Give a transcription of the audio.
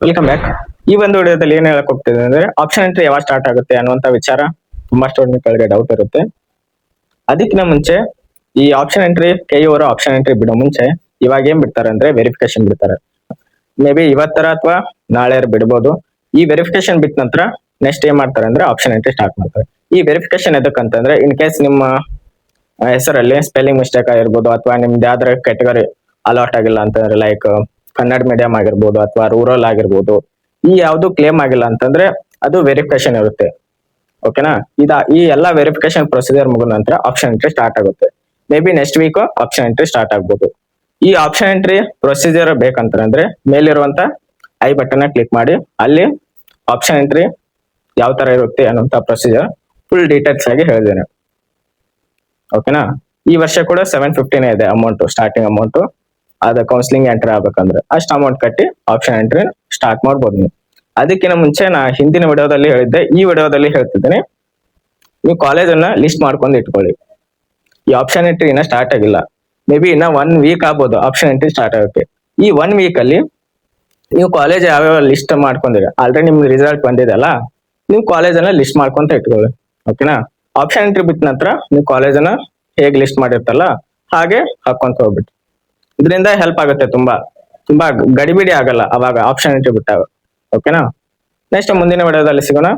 Welcome back. ಈ ಒಂದು ವಿಡಿಯೋದಲ್ಲಿ ಏನ್ ಹೇಳಕ್ ಹೋಗ್ತಿದೆ ಅಂದ್ರೆ ಆಪ್ಷನ್ ಎಂಟ್ರಿ ಯಾವಾಗ ಸ್ಟಾರ್ಟ್ ಆಗುತ್ತೆ ಅನ್ನುವಂತ ವಿಚಾರ ತುಂಬಾ ಸ್ಟೂಡೆಂಟ್ಗಳಿಗೆ ಡೌಟ್ ಇರುತ್ತೆ. ಅದಕ್ಕಿಂತ ಮುಂಚೆ ಈ ಆಪ್ಷನ್ ಎಂಟ್ರಿ ಅವರು ಆಪ್ಷನ್ ಎಂಟ್ರಿ ಬಿಡೋ ಮುಂಚೆ ಇವಾಗ ಏನ್ ಬಿಡ್ತಾರೆ ಅಂದ್ರೆ ವೆರಿಫಿಕೇಶನ್ ಬಿಡ್ತಾರೆ. ಮೇ ಬಿ ಇವತ್ತರ ಅಥವಾ ನಾಳೆ ಬಿಡ್ಬೋದು. ಈ ವೆರಿಫಿಕೇಶನ್ ಬಿಟ್ಟ ನಂತರ ನೆಕ್ಸ್ಟ್ ಏನ್ ಮಾಡ್ತಾರೆ ಅಂದ್ರೆ ಆಪ್ಷನ್ ಎಂಟ್ರಿ ಸ್ಟಾರ್ಟ್ ಮಾಡ್ತಾರೆ. ಈ ವೆರಿಫಿಕೇಶನ್ ಎದಕ್ಕಂತಂದ್ರೆ ಇನ್ ಕೇಸ್ ನಿಮ್ಮ ಹೆಸರಲ್ಲಿ ಸ್ಪೆಲ್ಲಿಂಗ್ ಮಿಸ್ಟೇಕ್ ಆಗಿರ್ಬೋದು ಅಥವಾ ನಿಮ್ದು ಯಾವ್ದಾರ ಕ್ಯಾಟಗರಿ ಅಲಾಟ್ ಆಗಿಲ್ಲ ಅಂತಂದ್ರೆ ಲೈಕ್ ಕನ್ನಡ ಮೀಡಿಯಂ ಆಗಿರ್ಬೋದು ಅಥವಾ ರೂರಲ್ ಆಗಿರ್ಬೋದು, ಈ ಯಾವ್ದು ಕ್ಲೇಮ್ ಆಗಿಲ್ಲ ಅಂತಂದ್ರೆ ಅದು ವೆರಿಫಿಕೇಶನ್ ಇರುತ್ತೆ. ಓಕೆನಾ? ಈ ಎಲ್ಲಾ ವೆರಿಫಿಕೇಶನ್ ಪ್ರೊಸೀಜರ್ ಮುಗಿದ ನಂತರ ಆಪ್ಷನ್ ಎಂಟ್ರಿ ಸ್ಟಾರ್ಟ್ ಆಗುತ್ತೆ. May be next week option entry start ಆಗ್ಬೋದು. ಈ ಆಪ್ಷನ್ ಎಂಟ್ರಿ ಪ್ರೊಸೀಜರ್ ಬೇಕಂತಂದ್ರೆ ಮೇಲಿರುವಂತ ಐ ಬಟನ್ ಕ್ಲಿಕ್ ಮಾಡಿ ಅಲ್ಲಿ ಆಪ್ಷನ್ ಎಂಟ್ರಿ ಯಾವ ತರ ಇರುತ್ತೆ ಅನ್ನುವಂತ ಪ್ರೊಸೀಜರ್ ಫುಲ್ ಡೀಟೇಲ್ಸ್ ಆಗಿ ಹೇಳಿದ್ದೇನೆ. ಓಕೆನಾ? ಈ ವರ್ಷ ಕೂಡ 750 ಇದೆ ಅಮೌಂಟ್, ಸ್ಟಾರ್ಟಿಂಗ್ ಅಮೌಂಟ್. ಅದ ಕೌನ್ಸಿಲಿಂಗ್ ಎಂಟ್ರಿ ಆಗ್ಬೇಕಂದ್ರೆ ಅಷ್ಟು ಅಮೌಂಟ್ ಕಟ್ಟಿ ಆಪ್ಷನ್ ಎಂಟ್ರಿ ಸ್ಟಾರ್ಟ್ ಮಾಡ್ಬೋದು ನೀವು. ಅದಕ್ಕಿಂತ ಮುಂಚೆ ನಾ ಹಿಂದಿನ ವಿಡಿಯೋದಲ್ಲಿ ಹೇಳಿದ್ದೆ, ಈ ವಿಡಿಯೋದಲ್ಲಿ ಹೇಳ್ತಿದ್ದೀನಿ, ನೀವು ಕಾಲೇಜನ್ನ ಲಿಸ್ಟ್ ಮಾಡ್ಕೊಂಡು ಇಟ್ಕೊಳ್ಳಿ. ಈ ಆಪ್ಷನ್ ಎಂಟ್ರಿ ಇನ್ನ ಸ್ಟಾರ್ಟ್ ಆಗಿಲ್ಲ. ಮೇ ಬಿ ಇನ್ನ 1 ವೀಕ್ ಆಗ್ಬೋದು ಆಪ್ಷನ್ ಎಂಟ್ರಿ ಸ್ಟಾರ್ಟ್ ಆಗುತ್ತೆ. ಈ 1 ವೀಕ್ ಅಲ್ಲಿ ನೀವು ಕಾಲೇಜ್ ಯಾವ್ಯಾವ ಲಿಸ್ಟ್ ಮಾಡ್ಕೊಂಡಿರಿ, ಆಲ್ರೆಡಿ ನಿಮ್ದು ರಿಸಲ್ಟ್ ಬಂದಿದೆಲ್ಲ, ನೀವು ಕಾಲೇಜನ್ನ ಲಿಸ್ಟ್ ಮಾಡ್ಕೊಂತ ಇಟ್ಕೊಳ್ಳಿ. ಓಕೆನಾ? ಆಪ್ಷನ್ ಎಂಟ್ರಿ ಬಿಟ್ಟ ನಂತರ ನೀವು ಕಾಲೇಜನ್ನ ಹೇಗೆ ಲಿಸ್ಟ್ ಮಾಡಿರ್ತಲ್ಲ ಹಾಗೆ ಹಾಕೊಂತ ಹೋಗ್ಬಿಟ್ಟು ಇದರಿಂದ ಹೆಲ್ಪ್ ಆಗುತ್ತೆ. ತುಂಬಾ ಗಡಿಬಿಡಿ ಆಗಲ್ಲ ಅವಾಗ ಆಪ್ಷನ್ ಎಂಟ್ರಿ ಬಿಟ್ಟಾಗ. ಓಕೆನಾ? ನೆಕ್ಸ್ಟ್ ಮುಂದಿನ ವಿಡಿಯೋದಲ್ಲಿ ಸಿಗೋಣ.